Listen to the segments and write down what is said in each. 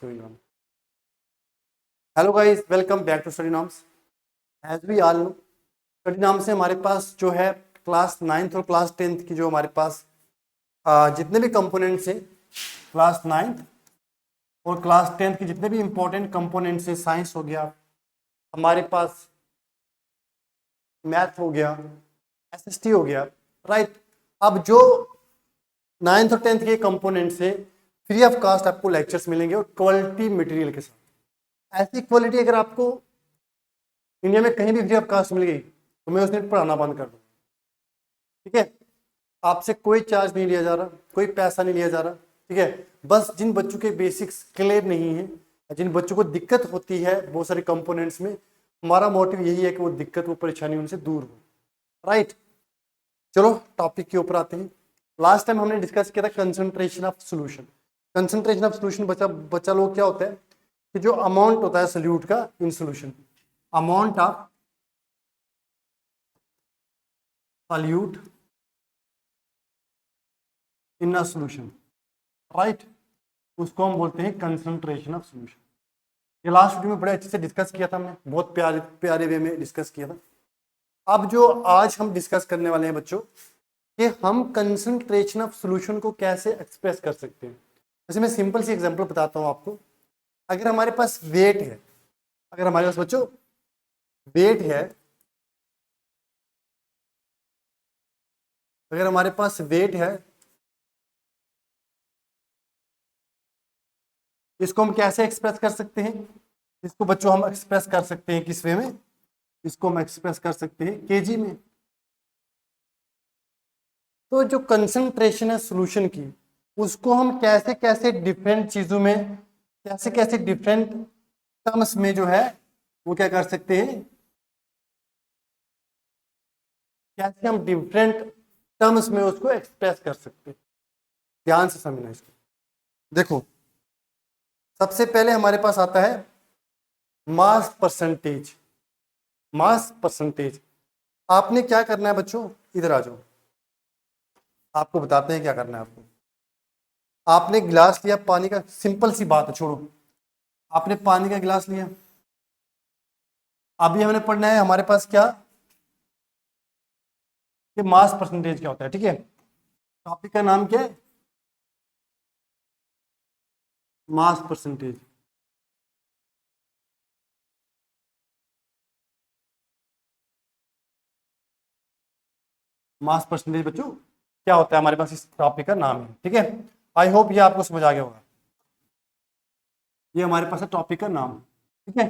Hello guys, welcome back to study norms. As we all know, study norms से हमारे पास जो है class 9th और क्लास 10th की जो हमारे पास जितने भी कंपोनेंट्स हैं, क्लास 9th और क्लास 10th के जितने भी इंपॉर्टेंट कंपोनेंट्स हैं, साइंस हो गया, हमारे पास मैथ हो गया, एसएसटी हो गया, राइट। अब जो 9th और 10th के कंपोनेंट्स है, फ्री ऑफ कास्ट आपको लेक्चर्स मिलेंगे और क्वालिटी मटेरियल के साथ। ऐसी क्वालिटी अगर आपको इंडिया में कहीं भी फ्री ऑफ कास्ट मिल गई तो मैं उस दिन पढ़ाना बंद कर दूंगा, ठीक है। आपसे कोई चार्ज नहीं लिया जा रहा, कोई पैसा नहीं लिया जा रहा, ठीक है। बस जिन बच्चों के बेसिक्स क्लियर नहीं है, जिन बच्चों को दिक्कत होती है बहुत सारे कंपोनेंट्स में, हमारा मोटिव यही है कि वो दिक्कत, वो परेशानी उनसे दूर हो, राइट। चलो टॉपिक के ऊपर आते हैं। लास्ट टाइम हमने डिस्कस किया था concentration of solution. Concentration of solution बच्चा लोग क्या होता है कि जो अमाउंट होता है सोल्यूट का in solution, amount of solute in a solution, right, उसको हम बोलते हैं कंसंट्रेशन ऑफ सॉल्यूशन। ये लास्ट वीडियो में बड़े अच्छे से डिस्कस किया था हमने, बहुत प्यारे प्यारे वे में डिस्कस किया था। अब जो आज हम डिस्कस करने वाले हैं बच्चों, कि हम कंसंट्रेशन ऑफ सॉल्यूशन को कैसे एक्सप्रेस कर सकते हैं। जैसे मैं सिंपल सी एग्जांपल बताता हूँ आपको। अगर हमारे पास वेट है, अगर हमारे पास बच्चों वेट है, अगर हमारे पास वेट है, इसको हम कैसे एक्सप्रेस कर सकते हैं। इसको बच्चों हम एक्सप्रेस कर सकते हैं किस वे में, इसको हम एक्सप्रेस कर सकते हैं केजी में। तो जो कंसंट्रेशन है सॉल्यूशन की, उसको हम कैसे कैसे डिफरेंट चीजों में, कैसे कैसे डिफरेंट टर्म्स में जो है वो क्या कर सकते हैं, कैसे हम डिफरेंट टर्म्स में उसको एक्सप्रेस कर सकते हैं। ध्यान से समझना इसको। देखो, सबसे पहले हमारे पास आता है मास परसेंटेज। मास परसेंटेज आपने क्या करना है बच्चों, इधर आ जाओ, आपको बताते हैं क्या करना है आपको। आपने गिलास लिया पानी का, सिंपल सी बात है, छोड़ो। आपने पानी का गिलास लिया, अभी हमने पढ़ना है हमारे पास क्या, कि मास परसेंटेज क्या होता है, ठीक है। टॉपिक का नाम क्या है, मास परसेंटेज। मास परसेंटेज बच्चों क्या होता है, हमारे पास इस टॉपिक का नाम है, ठीक है। आई होप ये आपको समझ आ गया होगा। ये हमारे पास है टॉपिक का नाम, ठीक है।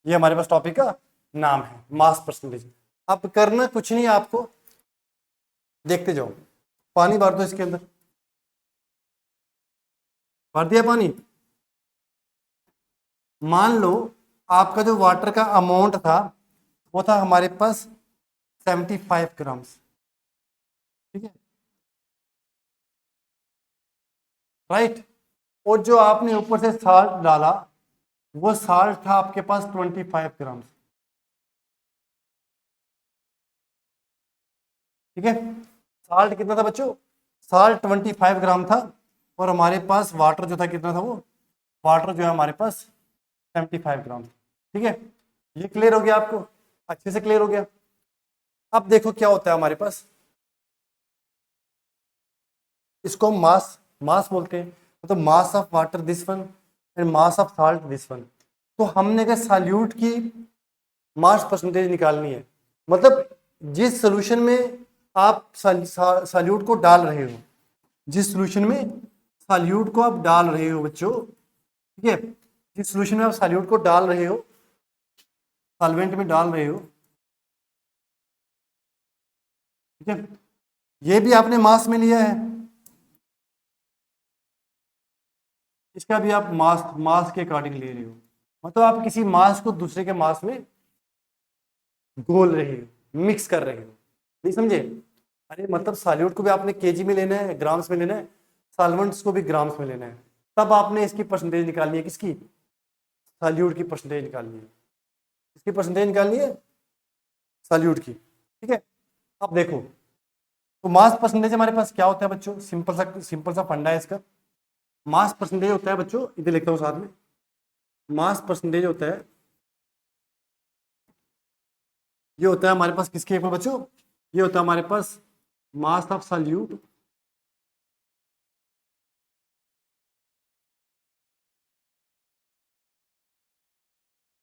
ये हमारे पास टॉपिक का नाम है मास परसेंटेज। अब करना कुछ नहीं आपको, देखते जाओ। पानी भर दो इसके अंदर, भर दिया पानी। मान लो आपका जो वाटर का अमाउंट था वो था हमारे पास 75 ग्राम्स, ठीक है, राइट। और जो आपने ऊपर से साल्ट डाला, वो साल्ट था आपके पास 25 ग्राम्स, ठीक है। साल्ट कितना था बच्चों, साल्ट 25 ग्राम था, और हमारे पास वाटर जो था कितना था, वो वाटर जो है हमारे पास 75 ग्राम, ठीक है। ये क्लियर हो गया आपको, अच्छे से क्लियर हो गया। अब देखो क्या होता है हमारे पास, इसको हम मास मास बोलते हैं, तो mass of water this one and mass of salt this one. तो हमने क्या सॉल्यूट की मास परसेंटेज निकालनी है, मतलब जिस सोल्यूशन में आप सॉल्यूट को डाल रहे हो, जिस सोल्यूशन में सॉल्यूट को आप डाल रहे हो बच्चों, ठीक है, जिस सोल्यूशन में आप सॉल्यूट को डाल रहे हो, सॉल्वेंट में डाल रहे हो, ठीक है, ये भी आपने मास में लिया है, इसका भी आप मास मास के अकॉर्डिंग ले रहे हो, मतलब आप किसी मास को दूसरे के मास में घोल रहे हो, मिक्स कर रहे हो, नहीं समझे। अरे मतलब सॉल्यूट को भी आपने केजी में लेना है, ग्राम्स में लेना है, सॉल्वेंट्स को भी ग्राम्स में लेना है, तब आपने इसकी परसेंटेज निकालनी है, किसकी, सॉल्यूट की परसेंटेज निकालनी है, इसकी परसेंटेज निकालनी है सॉल्यूट की, ठीक है। अब देखो, तो मास परसेंटेज हमारे पास क्या होता है बच्चों, सिंपल सा फंडा है इसका। मास परसेंटेज होता है बच्चों, इधर लिखता हूँ साथ में, मास परसेंटेज होता है, ये होता है हमारे पास किसके ऊपर बच्चों, ये होता है हमारे पास mass of solute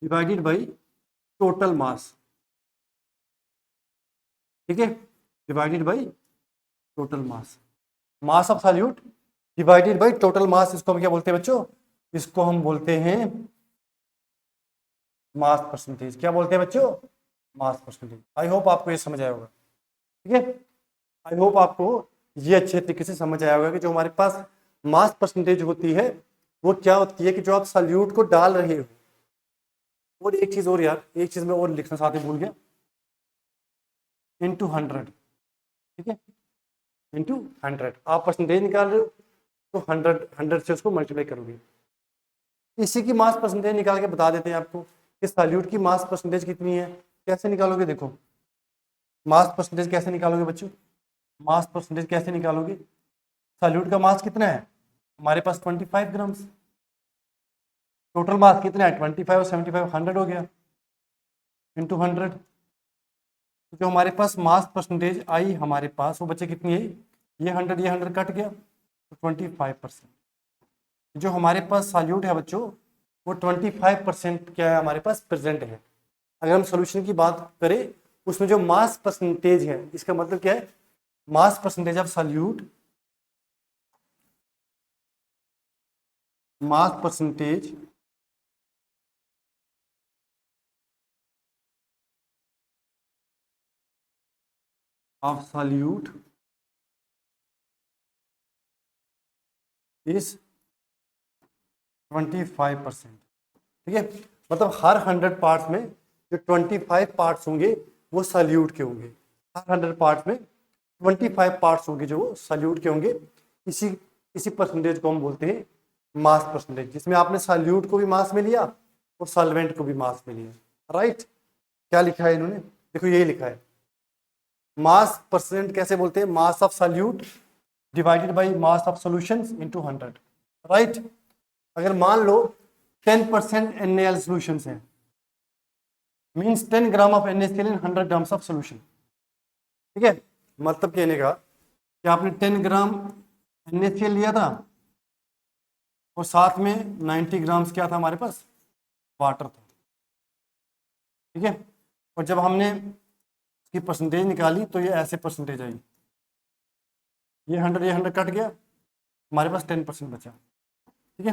divided by total mass, ठीक है, divided by total mass, mass of solute divided by total mass, इसको हम क्या बोलते हैं बच्चों, इसको हम बोलते हैं मास परसेंटेज। क्या बोलते हैं बच्चों, मास परसेंटेज। आई होप आपको ये समझ आया होगा, ठीक है, आई होप आपको ये अच्छे तरीके से समझ आया होगा कि जो हमारे पास मास परसेंटेज होती है वो क्या होती है, कि जो आप सॉल्यूट को डाल रहे हो। और एक चीज और यार, एक चीज मैं और लिखना साथ ही भूल गया, इंटू 100, ठीक है, इंटू 100, आप परसेंटेज निकाल रहे हो तो 100 से उसको मल्टीप्लाई करोगे। इसी की मास परसेंटेज निकाल के बता देते हैं आपको कि सॉल्यूट की मास परसेंटेज कितनी है। कैसे निकालोगे, देखो मास परसेंटेज कैसे निकालोगे बच्चों, मास परसेंटेज कैसे निकालोगे, सॉल्यूट का मास कितना है हमारे पास 25 ग्राम्स, टोटल मास कितना है 25 और 75 100 हो गया, इंटू 100। जो हमारे पास मास परसेंटेज आई हमारे पास वो बच्चे कितनी है, ये 100 कट गया तो 25%। जो हमारे पास सॉल्यूट है बच्चों वो 25% क्या है हमारे पास प्रेजेंट है। अगर हम सोल्यूशन की बात करें उसमें जो मास परसेंटेज है, इसका मतलब क्या है, mass percentage of solute, mass percentage of solute is 25%, ठीक है, मतलब हर 100 पार्ट्स में जो 25 पार्ट्स होंगे वो सॉल्यूट के होंगे, हर 100 पार्ट्स में 25 पार्ट्स होंगे जो वो सॉल्यूट के होंगे। इसी इसी परसेंटेज को हम बोलते हैं मास परसेंटेज, जिसमें आपने सॉल्यूट को भी मास में लिया और सॉल्वेंट को भी मास में लिया, राइट। क्या लिखा है इन्होंने, देखो यही लिखा है, मास परसेंट कैसे बोलते हैं, मास of solute divided by mass of solutions into 100, right. अगर मान लो 10% NaL सॉल्यूशंस हैं, means 10 gram of NaCl in 100 grams of solution, ठीक है, मतलब कहने का कि आपने 10 ग्राम NaCl लिया था और साथ में 90 ग्राम्स क्या था हमारे पास, वाटर था, ठीक है। और जब हमने इसकी परसेंटेज निकाली तो ये ऐसे परसेंटेज आई, ये 100 कट गया, हमारे पास 10% बचा, ठीक है।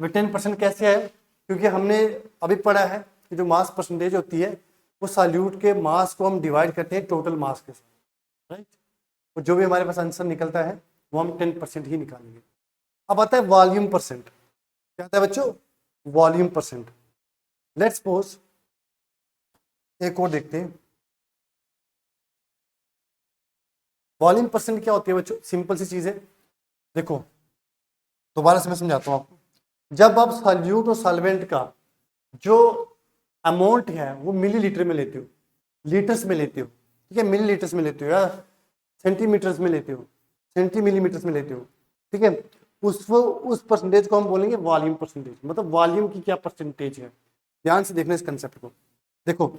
वे 10% कैसे आए, क्योंकि हमने अभी पढ़ा है कि जो मास परसेंटेज होती है वो सॉल्यूट के मास को हम डिवाइड करते हैं टोटल मास के साथ, राइट। और जो भी हमारे पास आंसर निकलता है वो हम 10% ही निकालेंगे। अब आता है वॉल्यूम परसेंट, क्या आता है बच्चों, वॉल्यूम परसेंट। लेट्स सपोज एक और देखते हैं, वॉल्यूम परसेंट क्या होती है बच्चों, सिंपल सी चीज है, देखो दोबारा से मैं समझाता हूँ आपको। जब आप सॉल्यूट और सॉल्वेंट का जो अमाउंट है वो मिलीलीटर में लेते हो, लीटर्स में लेते हो, ठीक है, मिलीलीटर्स में लेते हो या सेंटीमीटर्स में लेते हो, सेंटीमिलीमीटर्स में लेते हो, ठीक है, उस परसेंटेज को हम बोलेंगे वॉल्यूम परसेंटेज, मतलब वॉल्यूम की क्या परसेंटेज है। ध्यान से देखना इस कंसेप्ट को, देखो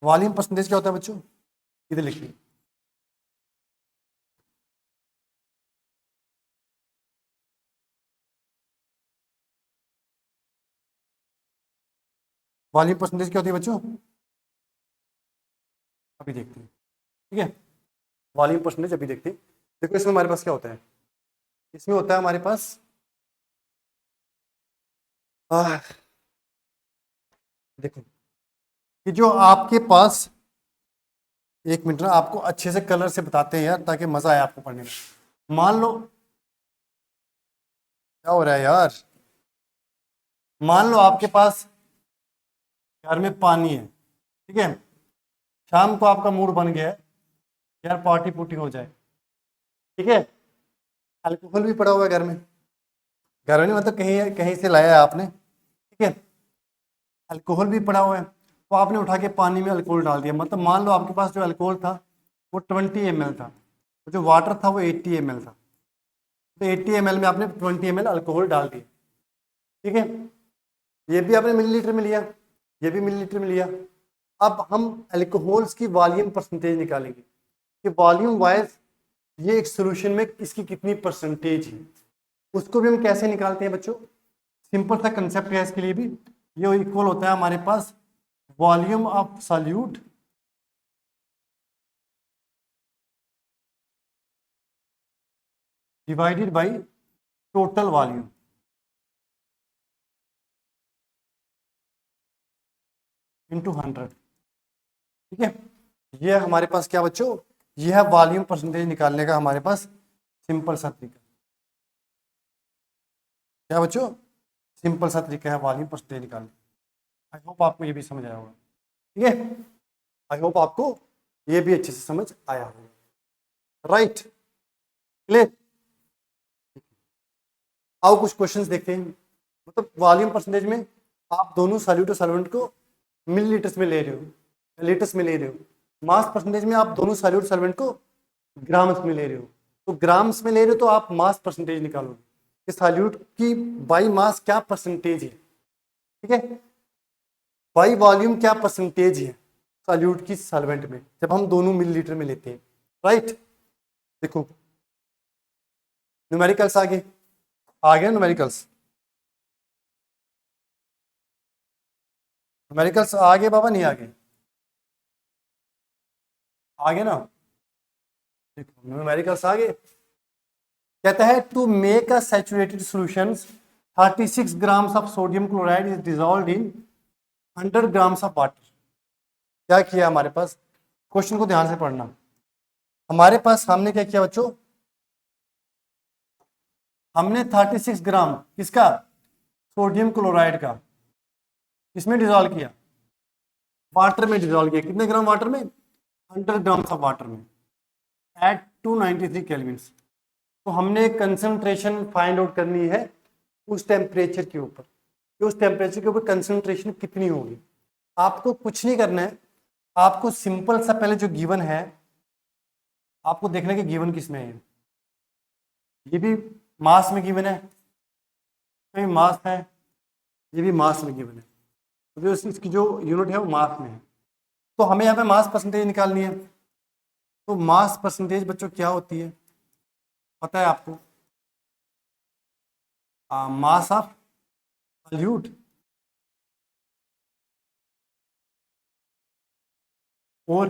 वॉल्यूम परसेंटेज क्या होता है बच्चों, इधर लिखिए, वॉल्यूम परसेंटेज क्या होती है बच्चों, अभी देखते हैं, ठीक है, वॉल्यूम परसेंटेज अभी देखते हैं। देखो इसमें हमारे पास क्या होता है, इसमें होता है हमारे पास देखो कि जो आपके पास, एक मिनट ना आपको अच्छे से कलर से बताते हैं यार ताकि मजा आए आपको पढ़ने में। मान लो क्या हो रहा है यार, मान लो आपके पास घर में पानी है, ठीक है, शाम को आपका मूड बन गया है यार पार्टी पुर्टी हो जाए, ठीक है, अल्कोहल भी पड़ा हुआ है घर में, घर में नहीं मतलब कहीं कहीं से लाया है आपने, ठीक है, अल्कोहल भी पड़ा हुआ है, तो आपने उठा के पानी में अल्कोहल डाल दिया, मतलब मान लो आपके पास जो अल्कोहल था वो 20 ml था, जो वाटर था वो 80 ml था, तो 80 ml में आपने 20 ml अल्कोहल डाल दिया, ठीक है। ये भी आपने मिलीलीटर में लिया, ये भी मिलीलीटर में लिया। अब हम अल्कोहल्स की वॉल्यूम परसेंटेज निकालेंगे कि वॉल्यूम वाइज ये एक सॉल्यूशन में इसकी कितनी परसेंटेज है। उसको भी हम कैसे निकालते हैं बच्चों, सिंपल सा कंसेप्ट है इसके लिए भी। ये इक्वल होता है हमारे पास volume of solute divided by total volume into 100, ठीक है। ये हमारे पास क्या बच्चों, ये है वॉल्यूम परसेंटेज निकालने का हमारे पास सिंपल सा तरीका। क्या बच्चों, सिंपल सा तरीका है वॉल्यूम परसेंटेज निकालने। आई होप आपको ये भी समझ आया होगा, ठीक है। आई होप आपको ये भी अच्छे से समझ आया होगा, राइट, क्लियर। आओ कुछ क्वेश्चंस देखते हैं। मतलब वॉल्यूम परसेंटेज में आप दोनों सॉल्यूट और सॉल्वेंट को मिलीलीटर्स में ले रहे हो, लीटर्स में ले रहे हो। मास परसेंटेज में आप दोनों सॉल्यूट सॉल्वेंट को ग्राम्स में ले रहे हो। तो ग्राम्स में ले रहे हो तो आप मास परसेंटेज निकालोगे कि सॉल्यूट की बाई मास क्या परसेंटेज है, ठीक है, बाई वॉल्यूम क्या परसेंटेज है सॉल्यूट की सॉल्वेंट में, जब हम दोनों मिलीलीटर में लेते हैं, राइट। देखो न्यूमेरिकल्स आ गया न्यूमेरिकल्स, न्यूमेरिकल्स आगे बाबा, नहीं आगे, आगे ना। देखो न्यूमेरिकल्स आगे, कहता है to make a saturated solution 36 grams of sodium chloride is dissolved in 100 grams of water. क्या किया हमारे पास, क्वेश्चन को ध्यान से पढ़ना। हमारे पास हमने क्या किया बच्चों, हमने 36 ग्राम किसका, सोडियम क्लोराइड का, इसमें डिजॉल्व किया, वाटर में डिजॉल्व किया। कितने ग्राम वाटर में, 100 ग्राम्स ऑफ वाटर में एट 293 केल्विन। तो हमने कंसंट्रेशन फाइंड आउट करनी है उस टेम्परेचर के ऊपर, उस टेम्परेचर के ऊपर कंसंट्रेशन कितनी होगी। आपको कुछ नहीं करना है, आपको सिंपल सा पहले जो गिवन है आपको देखना है कि गिवन किसमें है। ये भी मास में गिवन है, कहीं मास है, ये भी मास में गिवन है, तो जो इसकी जो यूनिट है वो मास में है। तो हमें यहाँ पे मास परसेंटेज निकालनी है। तो मास परसेंटेज बच्चों क्या होती है पता है आपको, मास ऑफ सॉल्यूट और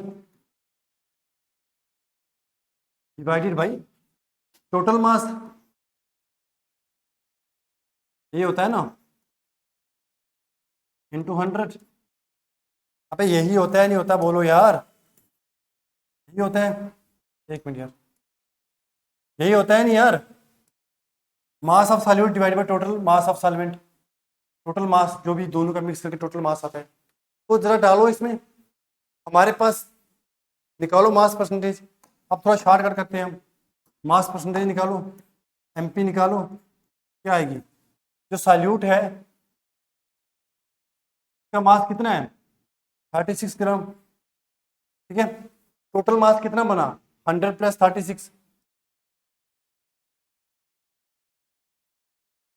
डिवाइडेड बाई टोटल मास, ये होता है ना, इंटू 100। अबे यही होता है, नहीं होता बोलो यार, यही होता है, एक मिनट यार, यही होता है नहीं यार, मास of solute divide by total mass of solvent, total mass जो भी दोनों का मिक्स करके टोटल मास आता है। तो जरा डालो इसमें, हमारे पास निकालो मास परसेंटेज। अब थोड़ा शॉर्टकट करते हैं हम, मास परसेंटेज निकालो, एमपी निकालो, क्या आएगी, जो सॉल्यूट है का मास कितना है 36 ग्राम, ठीक है। टोटल मास कितना बना 100 प्लस 36।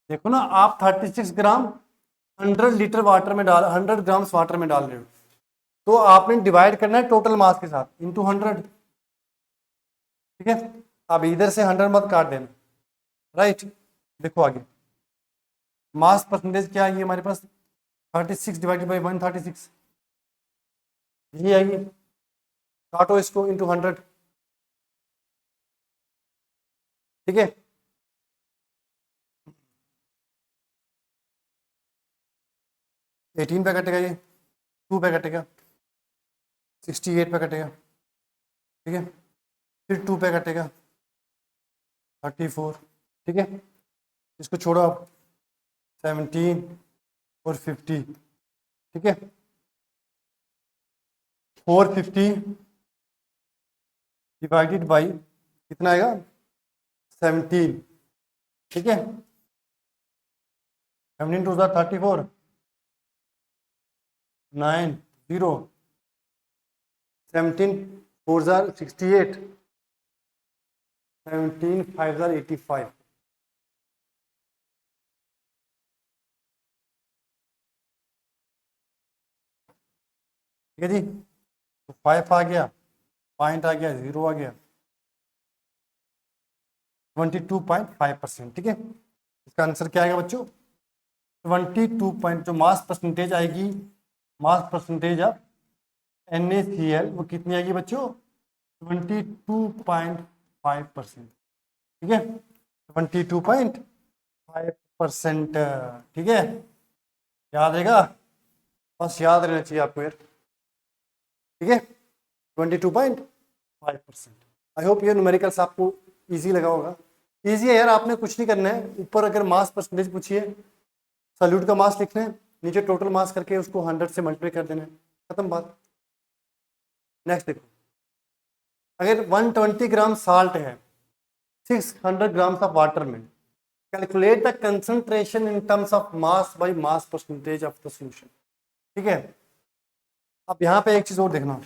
देखो ना आप 36 ग्राम 100 लीटर वाटर में डाल 100 ग्राम्स वाटर में डाल रहे हो, तो आपने डिवाइड करना है टोटल मास के साथ इंटू 100, ठीक है। अब इधर से 100 मत काट देना, राइट। देखो आगे मास परसेंटेज क्या आएगी हमारे पास, 36 डिवाइडेड बाई 136, यही आएगी। काटो इसको इंटू 100, ठीक है। 18 पे कटेगा, ये 2 पे कटेगा, 68 पे कटेगा, ठीक है। फिर 2 पे कटेगा 34, ठीक है। इसको छोड़ो आप 17 और 50, ठीक है। 450 डिवाइडेड बाई कितना आएगा 17, ठीक है। 17 टू 34, 9 0, 17 4 68, 17 5 85, ठीक है जी, तो 5 आ गया, पॉइंट आ गया, 0 आ गया, 22.5%। ठीक है, इसका आंसर क्या आएगा बच्चों? 22 पॉइंट, जो मास परसेंटेज आएगी, मास परसेंटेज ऑफ NaCl वो कितनी आएगी बच्चों? 22.5%। ठीक है, 22.5%। ठीक है, याद रहेगा, बस याद रहना चाहिए आपको यार। ठीक है, 22.5%। आई होप ये न्यूमेरिकल्स आपको इजी लगा होगा। इजी है यार, आपने कुछ नहीं करना है, ऊपर अगर मास परसेंटेज पूछिए, सॉल्यूट का मास लिखना है, नीचे टोटल मास करके उसको 100 से मल्टीप्लाई कर देना है, खत्म बात। नेक्स्ट देखो, अगर 120 ग्राम साल्ट है 600 ग्राम ऑफ वाटर में, calculate the concentration in terms of mass by mass percentage of the solution. ठीक है, अब यहां पे एक चीज और देखना,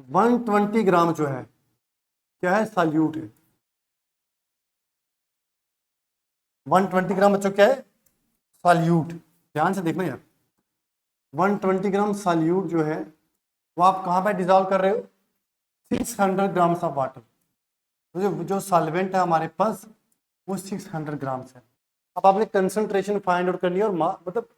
120 ग्राम जो है क्या है? सॉल्यूट है। 120 ग्राम बच्चों क्या है? सॉल्यूट। ध्यान से देखना यार, 120 ग्राम सॉल्यूट जो है वो आप कहाँ पे डिजोल्व कर रहे हो? 600 ग्राम्स ऑफ वाटर। तो जो सॉल्वेंट है हमारे पास वो 600 ग्राम्स है। अब आपने कंसंट्रेशन फाइंड आउट करनी है, और मतलब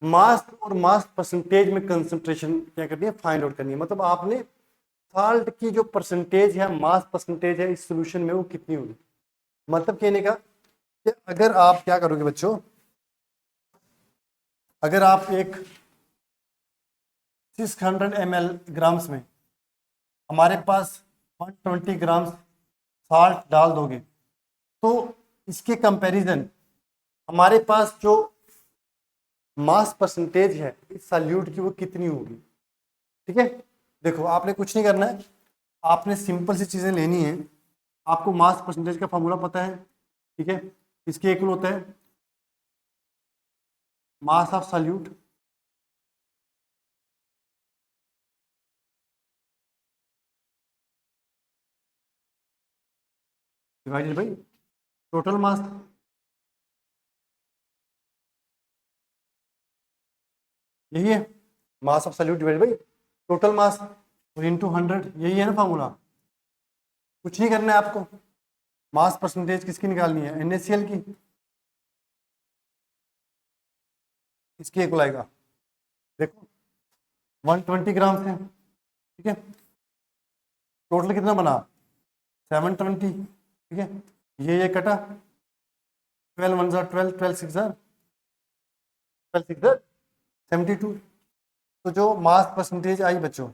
मास और मास परसेंटेज में कंसंट्रेशन क्या करनी है? फाइंड आउट करनी है। मतलब आपने साल्ट की जो परसेंटेज है, मास परसेंटेज है इस सोल्यूशन में, वो कितनी होगी। मतलब कहने का कि अगर आप क्या करोगे बच्चों, अगर आप एक 600 ml ग्राम्स में हमारे पास 120 ग्राम्स साल्ट डाल दोगे, तो इसके कंपैरिजन हमारे पास जो मास परसेंटेज है इस सॉल्यूट की वो कितनी होगी। ठीक है, देखो आपने कुछ नहीं करना है, आपने सिंपल सी चीजें लेनी है। आपको मास परसेंटेज का फॉर्मूला पता है, ठीक है, इसके इक्वल होता है मास of solute divided by total मास। यही है मास of solute divided by total मास और इनटू 100, यही है ना फॉर्मूला। कुछ नहीं करना है आपको, मास परसेंटेज किसकी निकालनी है? NaCl की। इसकी इक्वल आएगा, देखो 120 ग्राम है, ठीक है, टोटल कितना बना? 720। ठीक है, ये कटा, 12 one jar 12, 12 six jar 12 six jar 72। तो जो मास परसेंटेज आई बच्चों,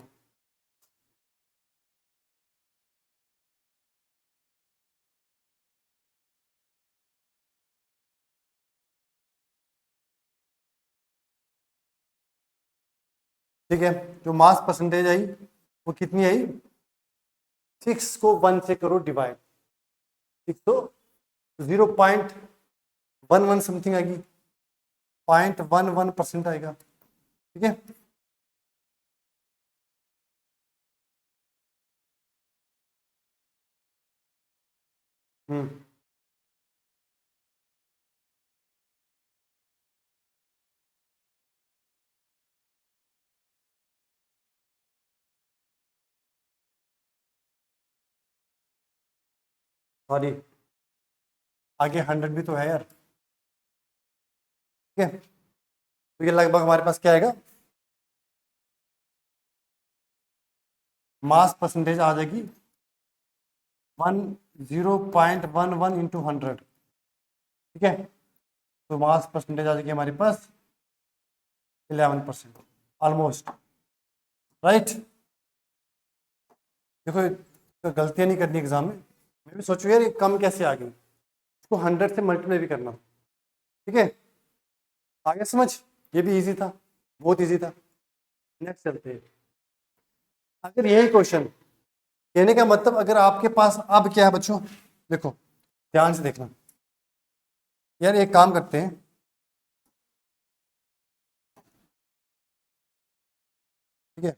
ठीक है, जो मास परसेंटेज आई वो कितनी आई? 6 को 1 से करो डिवाइड, 6 तो 0.11 समथिंग आएगी, 0.11% आएगा। ठीक है, हम्म, सॉरी, आगे 100 भी तो है यार। ठीक है, तो ये लगभग हमारे पास क्या आएगा? मास परसेंटेज आ जाएगी 0.11 इंटू 100। ठीक है, तो मास परसेंटेज आ जाएगी हमारे पास 11%, ऑलमोस्ट राइट। देखो तो गलतियां नहीं करनी एग्जाम में। मैं भी सोचू यार ये कम कैसे आ गई, इसको 100 से मल्टीप्लाई भी करना। ठीक है, आगे समझ, ये भी इजी था, बहुत इजी था। नेक्स्ट चलते हैं। अगर यही क्वेश्चन, कहने का मतलब अगर आपके पास अब क्या है बच्चों, देखो ध्यान से देखना यार, एक काम करते हैं, ठीक है,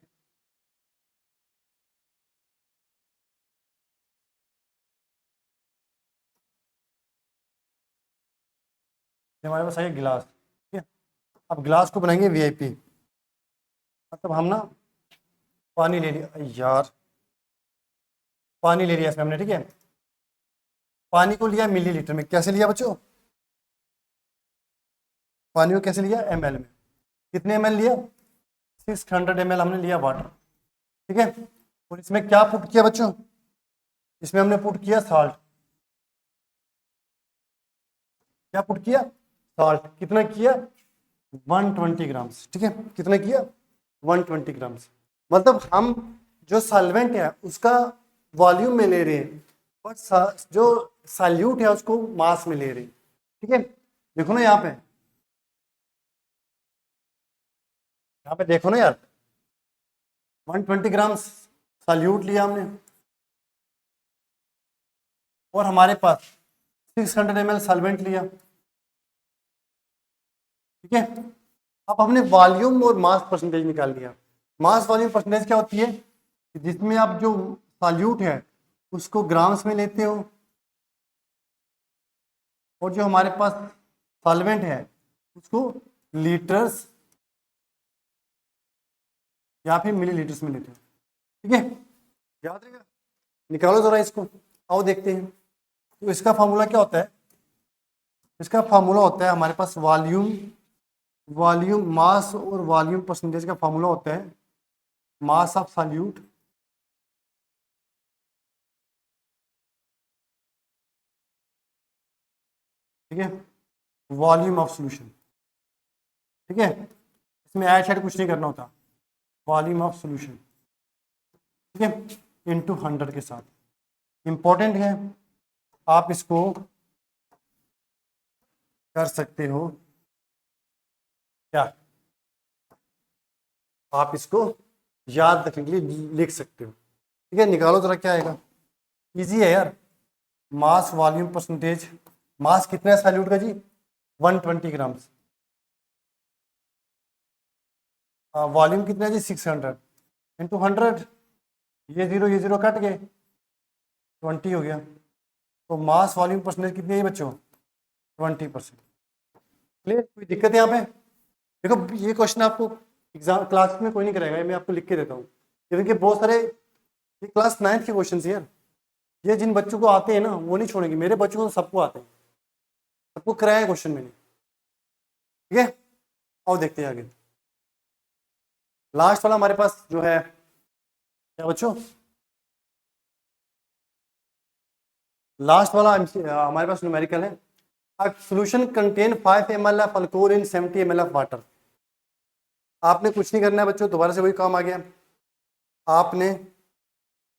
ये हमारे पास है गिलास, ठीक है। अब गिलास को बनाएंगे वीआईपी, मतलब हम ना पानी ले लिया यार, पानी ले लिया इसमें हमने, ठीक है। पानी को लिया मिलीलीटर में, कैसे लिया बच्चों? पानी को कैसे लिया? ml में। कितने ml लिया? 600 ml हमने लिया वाटर, ठीक है। और इसमें क्या पुट किया बच्चों? इसमें हमने पुट किया साल्ट। क्या पुट किया? साल्ट। कितना किया? 120 ग्राम्स, ठीक है। कितना किया? 120 ग्राम्स। मतलब हम जो सॉल्वेंट है उसका वॉल्यूम में ले रहे हैं, बट जो सॉल्यूट है उसको मास में ले रहे हैं, ठीक है। देखो ना यहाँ पे देखो ना यार, 120 ग्राम्स सॉल्यूट लिया हमने और हमारे पास 600 ml सॉल्वेंट लिया, ठीक है। अब हमने वॉल्यूम और मास परसेंटेज निकाल लिया। मास वॉल्यूम परसेंटेज क्या होती है? जिसमें आप जो सॉल्यूट है उसको ग्राम्स में लेते हो और जो हमारे पास सॉल्वेंट है उसको लीटर्स या फिर मिलीलीटर्स में लेते हो, ठीक है। याद रहेगा? निकालो जरा इसको, आओ देखते हैं। तो इसका फार्मूला क्या होता है? इसका फार्मूला होता है हमारे पास वॉल्यूम मास और वॉल्यूम परसेंटेज का फार्मूला होता है मास ऑफ सॉल्यूट ठीक है, वॉल्यूम ऑफ सॉल्यूशन, ठीक है। इसमें ऐड शैड कुछ नहीं करना होता, वॉल्यूम ऑफ सॉल्यूशन, ठीक है, इनटू 100 के साथ। इंपॉर्टेंट है, आप इसको कर सकते हो क्या? आप इसको याद रखने के लिए लिख सकते हो, ठीक है। निकालो जरा क्या आएगा, इजी है यार। मास वॉल्यूम परसेंटेज, मास कितना है सॉल्यूट का जी? 120 ग्राम्स। वॉल्यूम कितना है जी? 600 इंटू 100, ये जीरो कट गए, 20 हो गया। तो मास वॉल्यूम परसेंटेज कितनी है बच्चों? 20%। क्लियर? कोई दिक्कत है यहाँ पे? देखो ये क्वेश्चन आपको एग्जाम क्लास में कोई नहीं कराएगा, मैं आपको लिख के देता हूँ, क्योंकि बहुत सारे ये क्लास 9th के क्वेश्चन है यार। ये जिन बच्चों को आते हैं ना वो नहीं छोड़ेंगे, मेरे बच्चों को तो सबको आते हैं, सबको कराया है क्वेश्चन मैंने, ठीक है। आओ देखते हैं आगे। लास्ट वाला हमारे पास जो है क्या बच्चों? लास्ट वाला हमारे पास न्यूमेरिकल है। A solution contain 5 ml of alcohol in 70 ml of water। आपने कुछ नहीं करना है बच्चों, दोबारा से वही काम आ गया। आपने